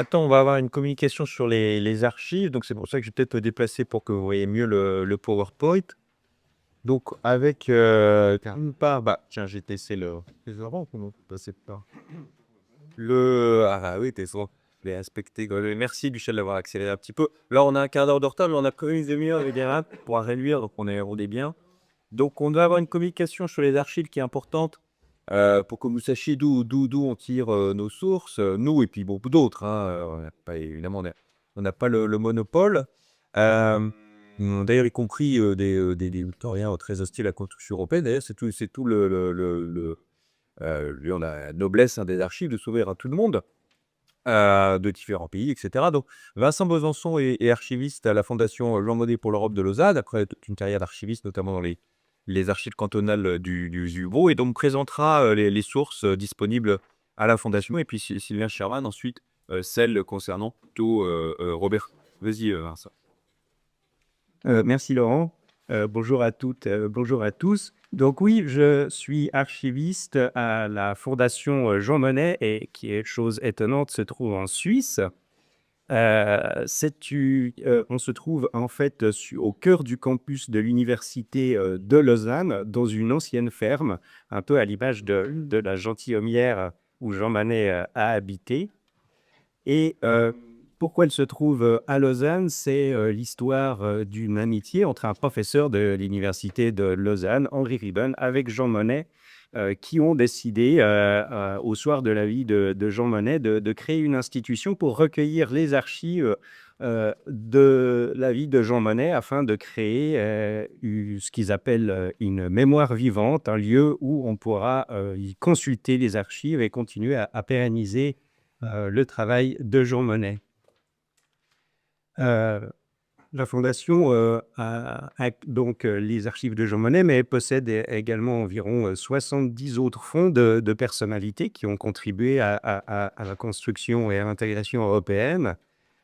Maintenant, on va avoir une communication sur les archives, donc c'est pour ça que je vais peut-être me déplacer pour que vous voyez mieux le PowerPoint. Donc avec, d'une part, bah, tiens, j'ai testé les avant comment passer par oui, t'es bon, je l'ai inspecté. Merci Michel d'avoir accéléré un petit peu. Là, on a un quart d'heure de retard, mais on a quand même une demi-heure avec des rates pour réduire, donc on est bien. Donc on doit avoir une communication sur les archives qui est importante, pour que vous sachiez d'où on tire, nos sources, nous et puis beaucoup d'autres, hein, on n'a pas évidemment, on n'a pas le monopole. Hem, D'ailleurs, y compris, des victoriens très hostiles à la construction européenne. D'ailleurs, c'est tout lui, on a la noblesse, hein, des archives de s'ouvrir à tout le monde, de différents pays et cetera. Donc Vincent Besançon est archiviste à la Fondation, Jean Monnet pour l'Europe de Lausanne, après toute une carrière d'archiviste, notamment dans les archives cantonales, du Zubo, et donc présentera, les sources, disponibles à la fondation, et puis Sylvain Sherman ensuite, celles concernant plutôt, Robert. Vas-y, Vincent. Merci Laurent. Bonjour à toutes, bonjour à tous. Donc oui, je suis archiviste à la Fondation Jean Monnet et qui est chose étonnante, se trouve en Suisse. On se trouve en fait au cœur du campus de l'université de Lausanne, dans une ancienne ferme, un peu à l'image de la gentilhommière où Jean Monnet a habité. Et pourquoi elle se trouve à Lausanne? C'est l'histoire d'une amitié entre un professeur de l'université de Lausanne, Henri Ribbon, avec Jean Monnet, qui ont décidé, au soir de la vie de Jean Monnet, de créer une institution pour recueillir les archives de la vie de Jean Monnet, afin de créer ce qu'ils appellent une mémoire vivante, un lieu où on pourra y consulter les archives et continuer à pérenniser le travail de Jean Monnet. La Fondation a donc les archives de Jean Monnet, mais possède également environ 70 autres fonds de personnalités qui ont contribué à la construction et à l'intégration européenne.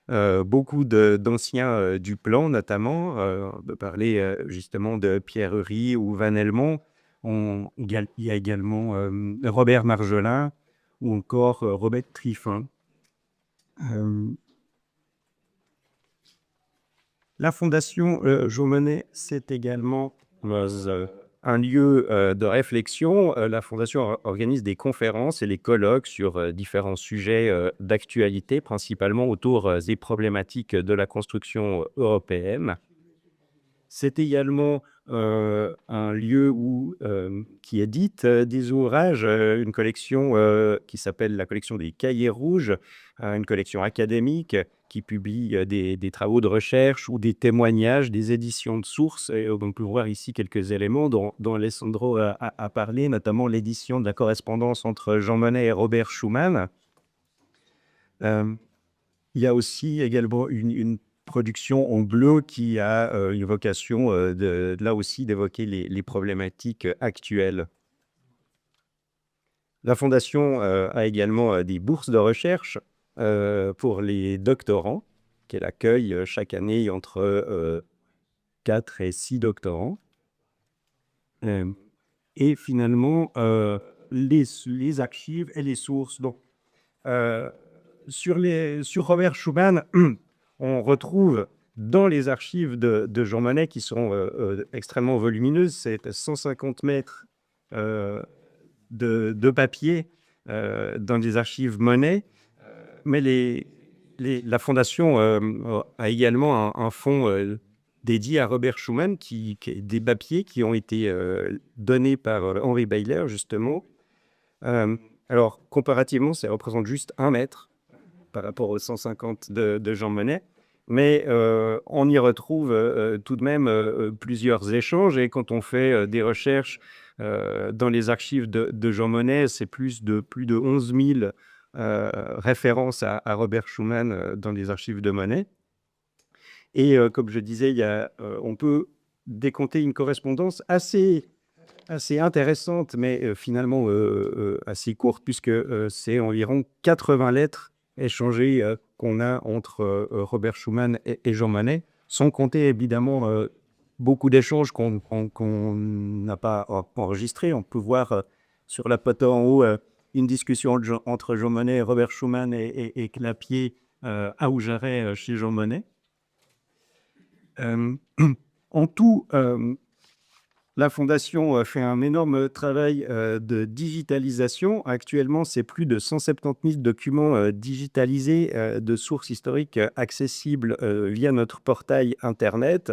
Beaucoup d'anciens du plan, notamment. On peut parler justement de Pierre Ury ou Van Helmont. Il y a également Robert Marjolin ou encore Robert Triffin. Euh, La Fondation Jean Monnet, c'est également un lieu de réflexion. La Fondation organise des conférences et des colloques sur différents sujets d'actualité, principalement autour des problématiques de la construction européenne. C'est également un lieu qui édite des ouvrages, une collection qui s'appelle la collection des Cahiers rouges, une collection académique qui publie des travaux de recherche ou des témoignages, des éditions de sources. Et on peut voir ici quelques éléments dont Alessandro a parlé, notamment l'édition de la correspondance entre Jean Monnet et Robert Schuman. Euh, il y a aussi également une production en bleu qui a une vocation, là aussi, d'évoquer les problématiques actuelles. La Fondation a également des bourses de recherche pour les doctorants, qu'elle accueille chaque année entre 4 et 6 doctorants. Et finalement, les archives et les sources. Donc, sur Robert Schuman, on retrouve dans les archives de Jean Monnet, qui sont extrêmement volumineuses, c'est 150 mètres de papier dans les archives Monnet. Mais la Fondation a également un fonds dédié à Robert Schuman, des papiers qui ont été donnés par Henri Bailler, justement. Euh, alors, comparativement, ça représente juste 1 mètre par rapport aux 150 de Jean Monnet. Mais on y retrouve tout de même plusieurs échanges. Et quand on fait des recherches dans les archives de Jean Monnet, c'est plus de 11 000 références à Robert Schuman dans les archives de Monnet. Et comme je disais, on peut décompter une correspondance assez intéressante, mais finalement assez courte, puisque c'est environ 80 lettres échangées qu'on a entre Robert Schuman et Jean Monnet, sans compter évidemment beaucoup d'échanges qu'on n'a pas enregistrés. On peut voir sur la photo en haut une discussion entre Jean Monnet et Robert Schuman et Clapier à Aujaret chez Jean Monnet. En tout, la Fondation fait un énorme travail de digitalisation. Actuellement, c'est plus de 170 000 documents digitalisés de sources historiques accessibles via notre portail Internet.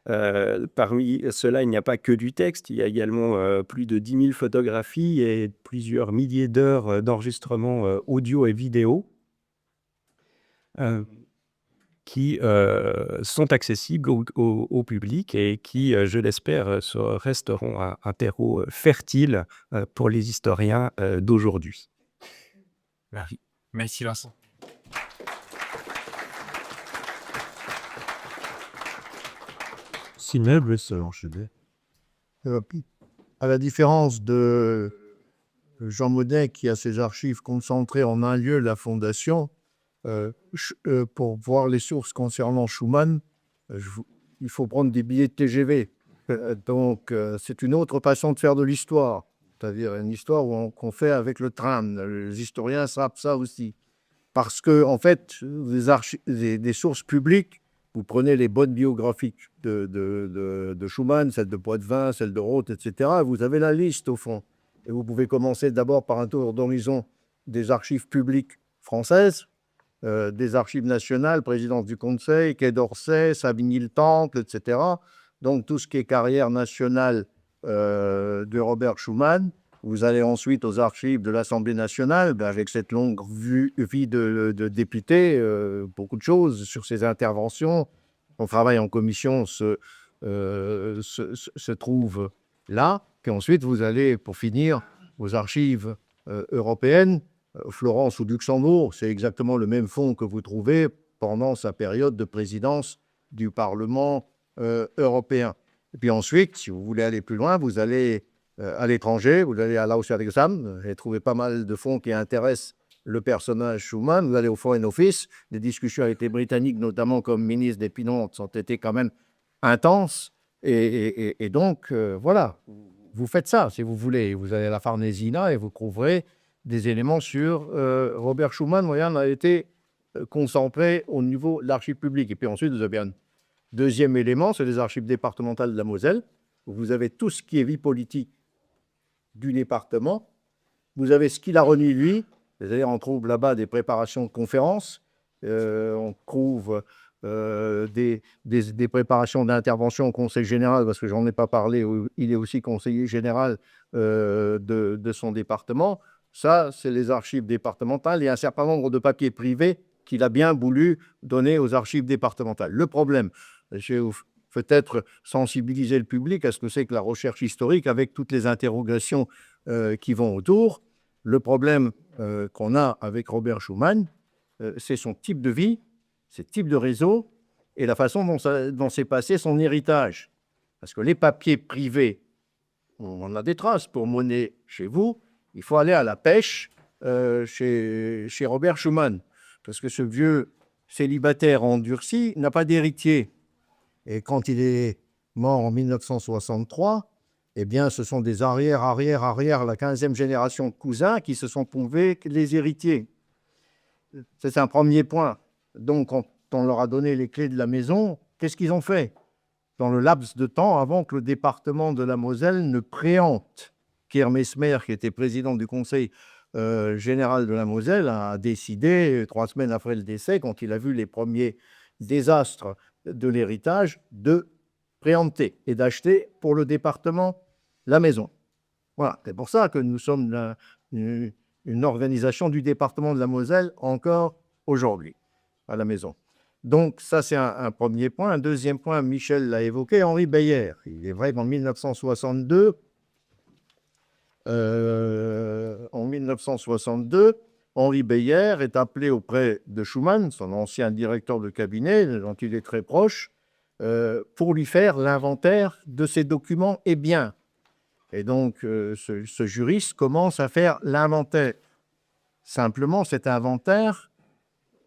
Parmi cela, il n'y a pas que du texte, il y a également plus de 10 000 photographies et plusieurs milliers d'heures d'enregistrement audio et vidéo qui sont accessibles au public et qui, je l'espère, resteront un terreau fertile pour les historiens d'aujourd'hui. Merci Vincent. Immeuble enchaîné. À la différence de Jean Monnet, qui a ses archives concentrées en un lieu, la Fondation, pour voir les sources concernant Schumann, il faut prendre des billets de TGV. Donc, c'est une autre façon de faire de l'histoire, c'est-à-dire une histoire qu'on fait avec le tram. Les historiens savent ça aussi. Parce que, en fait, des sources publiques, vous prenez les bonnes biographies de Schumann, celle de Poitevin, celle de Roth, etc. Vous avez la liste, au fond. Et vous pouvez commencer d'abord par un tour d'horizon des archives publiques françaises, des archives nationales, présidence du Conseil, Quai d'Orsay, Savigny-le-Temple, etc. Donc, tout ce qui est carrière nationale de Robert Schumann. Vous allez ensuite aux archives de l'Assemblée nationale, avec cette longue vie de député, beaucoup de choses sur ses interventions. Son travail en commission se trouve là. Puis ensuite, vous allez, pour finir, aux archives européennes. Florence ou Luxembourg, c'est exactement le même fonds que vous trouvez pendant sa période de présidence du Parlement européen. Et puis ensuite, si vous voulez aller plus loin, vous allez à l'étranger, vous allez à l'Auswärtiges et trouver pas mal de fonds qui intéressent le personnage Schumann. Vous allez au Foreign Office, les discussions avec les Britanniques, notamment comme ministre des Finances, ont été quand même intenses. Et donc, voilà, vous faites ça si vous voulez. Vous allez à la Farnesina et vous trouverez des éléments sur Robert Schumann. Moyen a été concentré au niveau de l'archive publique. Et puis ensuite, vous avez un deuxième élément, c'est les archives départementales de la Moselle, où vous avez tout ce qui est vie politique du département. Vous avez ce qu'il a remis lui, c'est-à-dire on trouve là-bas des préparations de conférences, on trouve des préparations d'intervention au Conseil général, parce que j'en ai pas parlé, il est aussi conseiller général de son département. Ça, c'est les archives départementales et un certain nombre de papiers privés qu'il a bien voulu donner aux archives départementales. Le problème, je vais peut-être sensibiliser le public à ce que c'est que la recherche historique avec toutes les interrogations qui vont autour. Le problème qu'on a avec Robert Schumann, c'est son type de vie, ses types de réseau et la façon dont s'est passé son héritage. Parce que les papiers privés, on en a des traces pour Monet chez vous, il faut aller à la pêche chez Robert Schumann. Parce que ce vieux célibataire endurci n'a pas d'héritier. Et quand il est mort en 1963, eh bien, ce sont des arrière, la 15e génération de cousins qui se sont trouvés les héritiers. C'est un premier point. Donc, quand on leur a donné les clés de la maison, qu'est-ce qu'ils ont fait dans le laps de temps avant que le département de la Moselle ne préempte? Pierre Messmer, qui était président du Conseil général de la Moselle, a décidé, 3 semaines après le décès, quand il a vu les premiers désastres de l'héritage, de préempter et d'acheter pour le département la maison. Voilà, c'est pour ça que nous sommes une organisation du département de la Moselle encore aujourd'hui, à la maison. Donc ça, c'est un premier point. Un deuxième point, Michel l'a évoqué, Henri Beyer. Il est vrai qu'en 1962, Henri Beyer est appelé auprès de Schumann, son ancien directeur de cabinet, dont il est très proche, pour lui faire l'inventaire de ses documents et biens. Et donc, ce juriste commence à faire l'inventaire. Simplement, cet inventaire,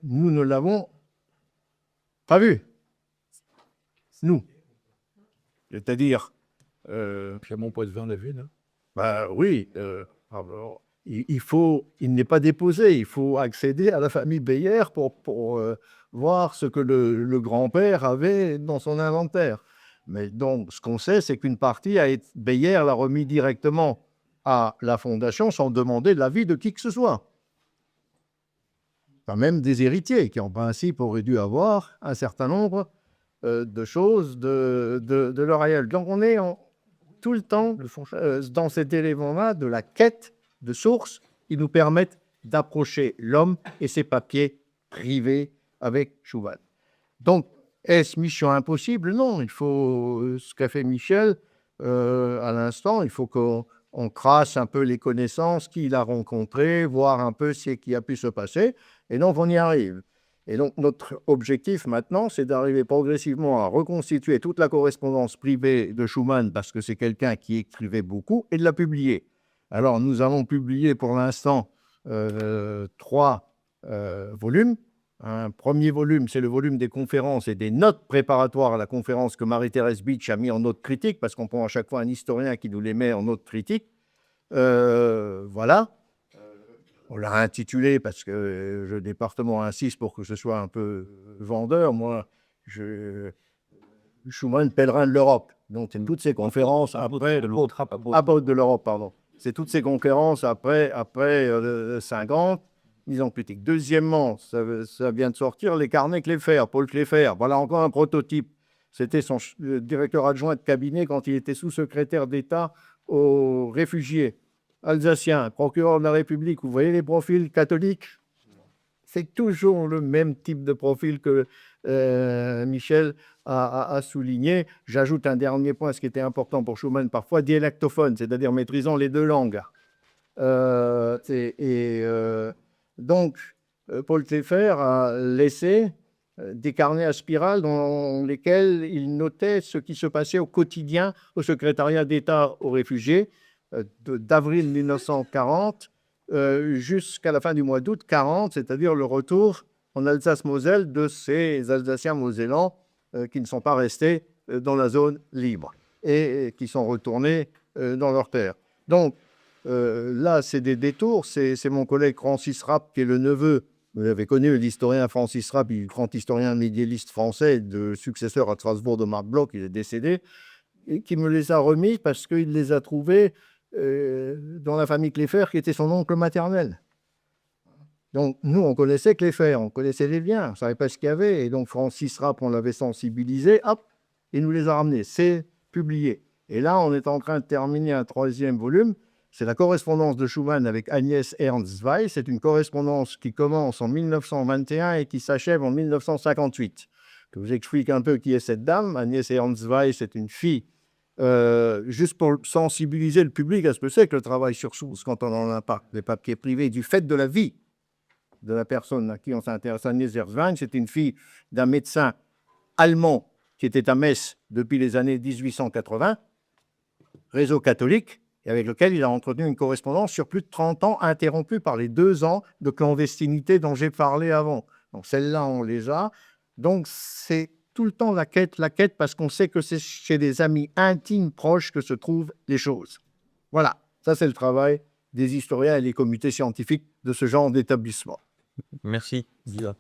nous ne l'avons pas vu. Nous. C'est-à-dire... Clermont Poitevin l'a vu, non? Oui. il n'est pas déposé. Il faut accéder à la famille Beyer pour voir ce que le grand-père avait dans son inventaire. Mais donc, ce qu'on sait, c'est qu'une partie Beyer l'a remis directement à la fondation sans demander l'avis de qui que ce soit. Enfin, même des héritiers qui, en principe, auraient dû avoir un certain nombre de choses de leur aïeul. Donc, on est tout le temps dans cet élément-là de la quête de sources qui nous permettent d'approcher l'homme et ses papiers privés avec Schumann. Donc, est-ce mission impossible? Non, il faut, ce qu'a fait Michel à l'instant, il faut qu'on trace un peu les connaissances qu'il a rencontrées, voir un peu ce qui a pu se passer, et donc on y arrive. Et donc notre objectif maintenant, c'est d'arriver progressivement à reconstituer toute la correspondance privée de Schumann, parce que c'est quelqu'un qui écrivait beaucoup, et de la publier. Alors nous avons publié pour l'instant 3 volumes. Un premier volume, c'est le volume des conférences et des notes préparatoires à la conférence que Marie-Thérèse Bitsch a mis en note critique, parce qu'on prend à chaque fois un historien qui nous les met en note critique. Voilà. On l'a intitulé parce que le département insiste pour que ce soit un peu vendeur. Moi, Schumann, pèlerin de l'Europe. Donc, c'est toutes ces conférences après apôtre de l'Europe, pardon. C'est toutes ces conférences après 50. Mise en critique. Deuxièmement, ça vient de sortir, les carnets Cléfer, Paul Cléfer. Voilà encore un prototype. C'était son directeur adjoint de cabinet quand il était sous-secrétaire d'État aux réfugiés alsaciens, procureur de la République. Vous voyez les profils catholiques? C'est toujours le même type de profil que Michel a souligné. J'ajoute un dernier point, ce qui était important pour Schumann parfois, dialectophone, c'est-à-dire maîtrisant les 2 langues. Donc, Paul Cléfer a laissé des carnets à spirale dans lesquels il notait ce qui se passait au quotidien au secrétariat d'État aux réfugiés d'avril 1940 jusqu'à la fin du mois d'août 40, c'est-à-dire le retour en Alsace-Moselle de ces Alsaciens mosellans qui ne sont pas restés dans la zone libre et qui sont retournés dans leur terre. Donc, là, c'est des détours. C'est mon collègue Francis Rapp, qui est le neveu, vous l'avez connu, l'historien Francis Rapp, grand historien médiéviste français, de successeur à Strasbourg de Marc Bloch, il est décédé, et qui me les a remis parce qu'il les a trouvés dans la famille Cléfer, qui était son oncle maternel. Donc, nous, on connaissait Cléfer, on connaissait les liens, on ne savait pas ce qu'il y avait, et donc Francis Rapp, on l'avait sensibilisé, hop, il nous les a ramenés. C'est publié. Et là, on est en train de terminer un 3e volume. C'est la correspondance de Schumann avec Agnès Ernst-Weiss. C'est une correspondance qui commence en 1921 et qui s'achève en 1958. Je vous explique un peu qui est cette dame. Agnès Ernst-Weiss est une fille, juste pour sensibiliser le public à ce que c'est que le travail sur source quand on en a pas, les papiers privés, du fait de la vie de la personne à qui on s'intéresse. Agnès Ernst-Weiss, c'est une fille d'un médecin allemand qui était à Metz depuis les années 1880, réseau catholique, et avec lequel il a entretenu une correspondance sur plus de 30 ans, interrompue par les 2 ans de clandestinité dont j'ai parlé avant. Donc celles-là, on les a. Donc c'est tout le temps la quête, parce qu'on sait que c'est chez des amis intimes, proches, que se trouvent les choses. Voilà, ça c'est le travail des historiens et des comités scientifiques de ce genre d'établissement. Merci, Guillaume.